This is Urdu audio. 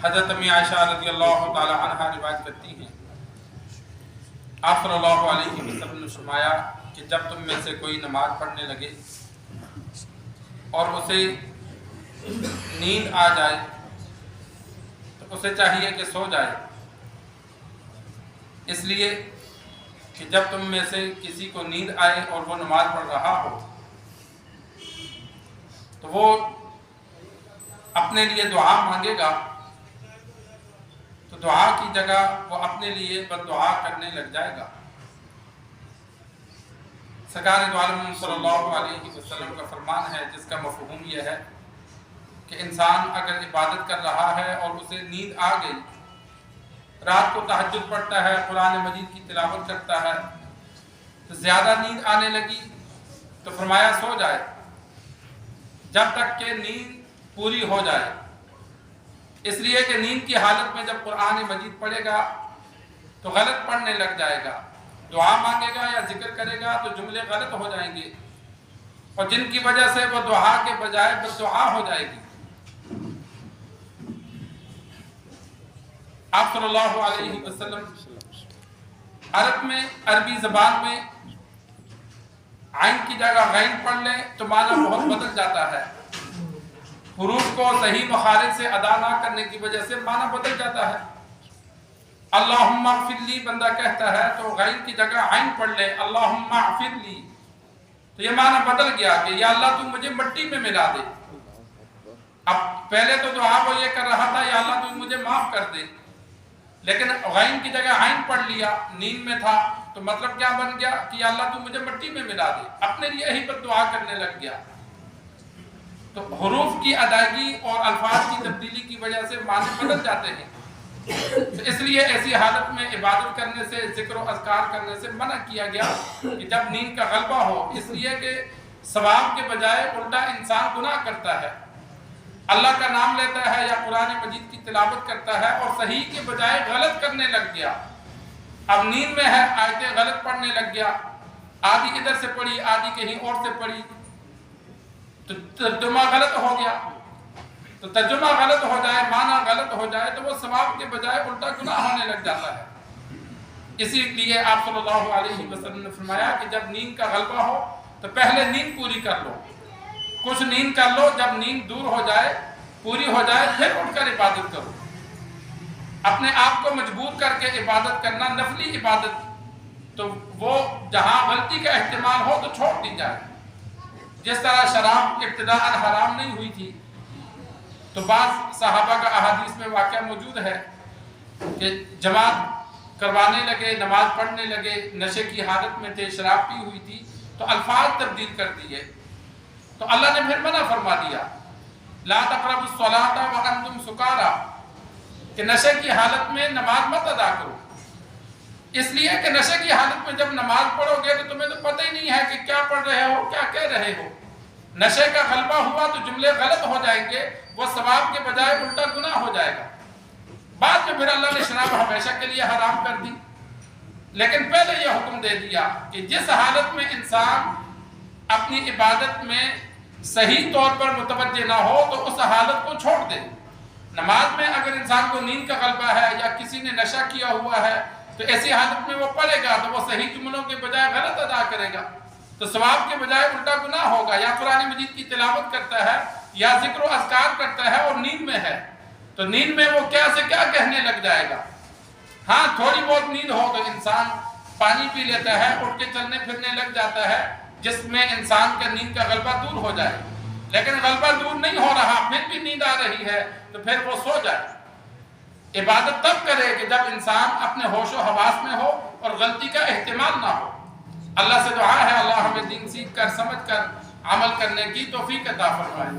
حضرت امی عائشہ رضی اللہ تعالی عنہ روایت کرتی ہیں، آپ صلی اللہ علیہ وسلم نے فرمایا کہ جب تم میں سے کوئی نماز پڑھنے لگے اور اسے نیند آ جائے تو اسے چاہیے کہ سو جائے، اس لیے کہ جب تم میں سے کسی کو نیند آئے اور وہ نماز پڑھ رہا ہو تو وہ اپنے لیے دعا مانگے گا تو دعا کی جگہ وہ اپنے لیے بد دعا کرنے لگ جائے گا۔ سرکار دو عالم صلی اللہ علیہ وسلم کا فرمان ہے جس کا مفہوم یہ ہے کہ انسان اگر عبادت کر رہا ہے اور اسے نیند آ گئی، رات کو تہجد پڑھتا ہے، قرآن مجید کی تلاوت کرتا ہے، تو زیادہ نیند آنے لگی تو فرمایا سو جائے جب تک کہ نیند پوری ہو جائے، اس لیے کہ نیند کی حالت میں جب قرآن مجید پڑھے گا تو غلط پڑھنے لگ جائے گا، دعا مانگے گا یا ذکر کرے گا تو جملے غلط ہو جائیں گے اور جن کی وجہ سے وہ دعا کے بجائے بد دعا ہو جائے گی۔ آپ صلی اللہ علیہ وسلم عربی زبان میں عین کی جگہ غین پڑھ لیں تو معنی بہت بدل جاتا ہے، حروف کو صحیح مخارج سے ادا نہ کرنے کی وجہ سے معنی بدل جاتا ہے۔ اللہم اغفر لی بندہ کہتا ہے تو غین کی جگہ عین پڑھ لے اللہم اغفر لی، تو یہ معنی بدل گیا کہ یا اللہ تو مجھے مٹی میں ملا دے۔ اب پہلے تو دعا وہ یہ کر رہا تھا یا اللہ تو مجھے معاف کر دے، لیکن غین کی جگہ عین پڑھ لیا، نیند میں تھا، تو مطلب کیا بن گیا کہ یا اللہ تو مجھے مٹی میں ملا دے، اپنے لیے ہی بد دعا کرنے لگ گیا۔ تو حروف کی ادائیگی اور الفاظ کی تبدیلی کی وجہ سے معنی بدل جاتے ہیں، تو اس لیے ایسی حالت میں عبادت کرنے سے، ذکر و اذکار کرنے سے منع کیا گیا کہ جب نیند کا غلبہ ہو، اس لیے کہ ثواب کے بجائے الٹا انسان گناہ کرتا ہے، اللہ کا نام لیتا ہے یا قرآن مجید کی تلاوت کرتا ہے اور صحیح کے بجائے غلط کرنے لگ گیا۔ اب نیند میں ہے، آیتیں غلط پڑھنے لگ گیا، آدھی ادھر سے پڑھی آدھی کہیں اور سے پڑھی تو ترجمہ غلط ہو گیا، تو ترجمہ غلط ہو جائے، معنی غلط ہو جائے تو وہ ثواب کے بجائے الٹا گناہ ہونے لگ جاتا ہے۔ اسی لیے آپ صلی اللہ علیہ وسلم نے فرمایا کہ جب نیند کا غلبہ ہو تو پہلے نیند پوری کر لو، کچھ نیند کر لو، جب نیند دور ہو جائے، پوری ہو جائے، پھر اٹھ کر عبادت کرو۔ اپنے آپ کو مجبور کر کے عبادت کرنا، نفلی عبادت تو وہ جہاں غلطی کا احتمال ہو تو چھوڑ دی جائے۔ جس طرح شراب ابتداء حرام نہیں ہوئی تھی تو بعض صحابہ کا احادیث میں واقعہ موجود ہے کہ جماعت کروانے لگے، نماز پڑھنے لگے، نشے کی حالت میں تھے، شراب پی ہوئی تھی تو الفاظ تبدیل کر دیے، تو اللہ نے پھر منع فرما دیا لا تقربوا الصلاۃ وانتم سکارا، کہ نشے کی حالت میں نماز مت ادا کرو، اس لیے کہ نشے کی حالت میں جب نماز پڑھو گے تو تمہیں تو پتہ ہی نہیں ہے کہ کیا پڑھ رہے ہو، کیا کہہ رہے ہو، نشے کا غلبہ ہوا تو جملے غلط ہو جائیں گے، وہ ثواب کے بجائے الٹا گناہ ہو جائے گا۔ بعد میں پھر اللہ نے شراب ہمیشہ کے لیے حرام کر دی، لیکن پہلے یہ حکم دے دیا کہ جس حالت میں انسان اپنی عبادت میں صحیح طور پر متوجہ نہ ہو تو اس حالت کو چھوڑ دے۔ نماز میں اگر انسان کو نیند کا غلبہ ہے یا کسی نے نشہ کیا ہوا ہے تو ایسی حالت میں وہ پڑھے گا تو وہ صحیح جملوں کے بجائے غلط ادا کرے گا، تو ثواب کے بجائے الٹا گناہ ہوگا۔ یا قرآن مجید کی تلاوت کرتا ہے یا ذکر و اذکار کرتا ہے اور نیند میں ہے تو نیند میں وہ کیا سے کیا کہنے لگ جائے گا۔ ہاں تھوڑی بہت نیند ہو تو انسان پانی پی لیتا ہے، اٹھ کے چلنے پھرنے لگ جاتا ہے، جس میں انسان کا نیند کا غلبہ دور ہو جائے، لیکن غلبہ دور نہیں ہو رہا، پھر بھی نیند آ رہی ہے تو پھر وہ سو جائے۔ عبادت تب کرے کہ جب انسان اپنے ہوش و حواس میں ہو اور غلطی کا احتمال نہ ہو۔ اللہ سے دعا ہے اللہ ہمیں دین سیکھ کر، سمجھ کر عمل کرنے کی توفیق عطا فرمائے۔